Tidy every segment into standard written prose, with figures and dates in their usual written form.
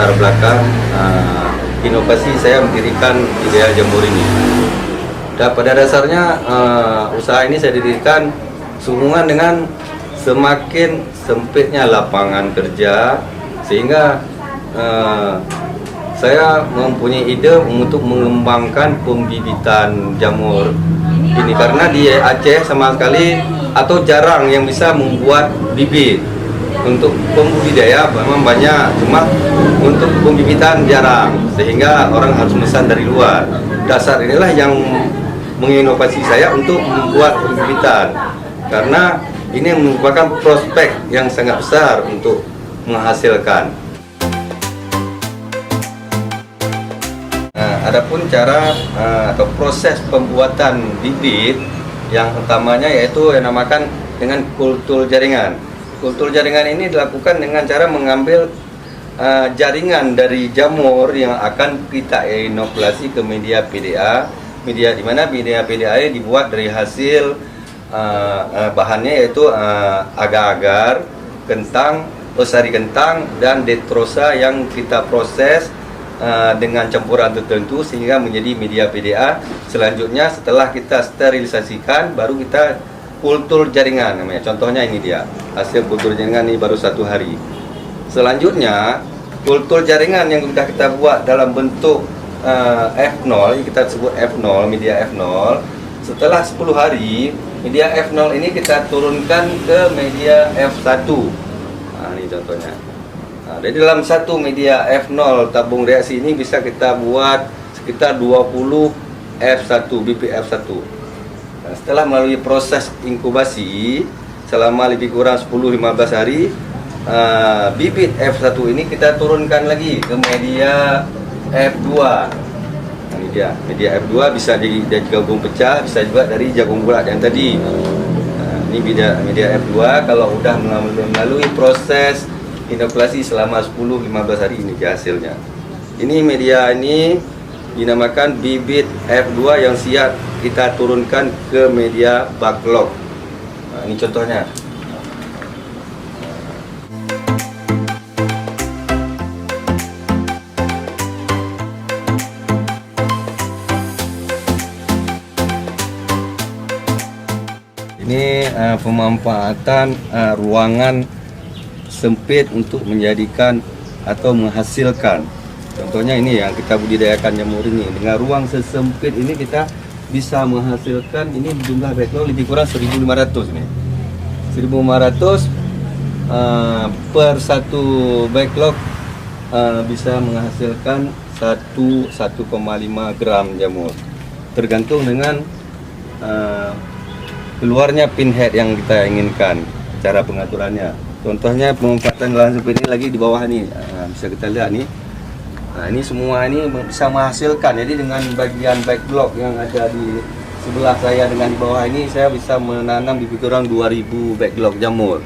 latar belakang inovasi saya mendirikan Ideal Jamur ini. Dan pada dasarnya usaha ini saya dirikan sehubungan dengan semakin sempitnya lapangan kerja, sehingga saya mempunyai ide untuk mengembangkan pembibitan jamur ini, karena di Aceh sama sekali atau jarang yang bisa membuat bibit. Untuk pembudidaya memang banyak, cuma untuk pembibitan jarang, sehingga orang harus memesan dari luar. Dasar inilah yang menginovasi saya untuk membuat pembibitan, karena ini merupakan prospek yang sangat besar untuk menghasilkan. Adapun cara atau proses pembuatan bibit yang utamanya yaitu yang namakan dengan kultur jaringan. Kultur jaringan ini dilakukan dengan cara mengambil jaringan dari jamur yang akan kita inokulasi ke media PDA, media di mana media PDA ini dibuat dari hasil bahannya yaitu agar-agar, kentang, sari kentang, dan detrosa yang kita proses dengan campuran tertentu sehingga menjadi media PDA. Selanjutnya setelah kita sterilisasikan baru kita kultur jaringan namanya. Contohnya ini dia hasil kultur jaringan ini baru 1 hari. Selanjutnya kultur jaringan yang sudah kita buat dalam bentuk F0, yang kita sebut F0, media F0. Setelah 10 hari media F0 ini kita turunkan ke media F1. Ini contohnya. Jadi dalam satu media F0 tabung reaksi ini bisa kita buat sekitar 20 F1, bibit F1. Setelah melalui proses inkubasi selama lebih kurang 10-15 hari, bibit F1 ini kita turunkan lagi ke media F2. Ini dia, media F2 bisa dari jagung pecah, bisa juga dari jagung bulat yang tadi. Ini media F2 kalau udah melalui proses inokulasi selama 10-15 hari, ini hasilnya. Ini media ini dinamakan bibit F2 yang siap kita turunkan ke media backlog. Ini contohnya. Ini pemanfaatan ruangan sempit untuk menjadikan atau menghasilkan. Contohnya ini yang kita budidayakan jamur ini. Dengan ruang sesempit ini kita bisa menghasilkan ini jumlah backlog lebih kurang 1.500 nih. 1.500 per satu backlog bisa menghasilkan 1,5 gram jamur. Tergantung dengan keluarnya pinhead yang kita inginkan, cara pengaturannya. Contohnya pemanfaatan lahan sempit ini lagi di bawah ini, bisa kita lihat nih. Nah, ini semua ini bisa menghasilkan. Jadi dengan bagian backlog yang ada di sebelah saya dengan di bawah ini, saya bisa menanam lebih kurang 2000 backlog jamur.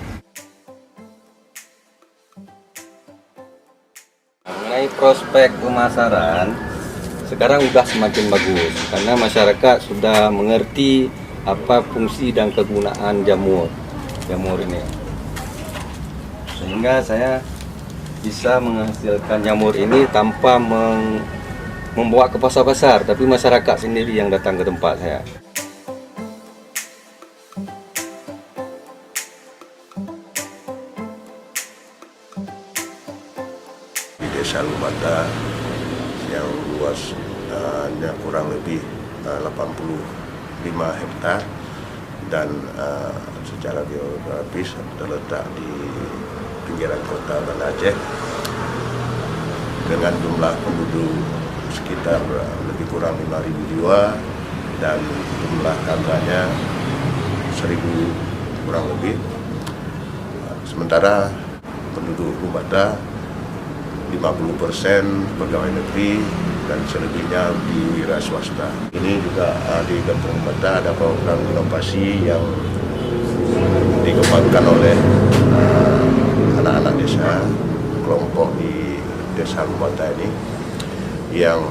Mengenai prospek pemasaran, sekarang sudah semakin bagus karena masyarakat sudah mengerti apa fungsi dan kegunaan jamur ini. Sehingga saya bisa menghasilkan jamur ini tanpa membawa ke pasar-pasar, tapi masyarakat sendiri yang datang ke tempat saya. Di Desa Lumata yang luasnya kurang lebih 85 hektar dan secara geografis terletak di pinggiran kota Banda Aceh dengan jumlah penduduk sekitar lebih kurang 5.000 jiwa dan jumlah kakaknya 1.000 kurang lebih. Sementara penduduk Lumata 50% pegawai negeri dan selebihnya di wira swasta. Ini juga di Kampung Lumata ada program inovasi yang dikembangkan oleh anak-anak desa, kelompok di Desa Lumata ini yang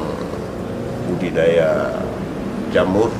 budidaya jamur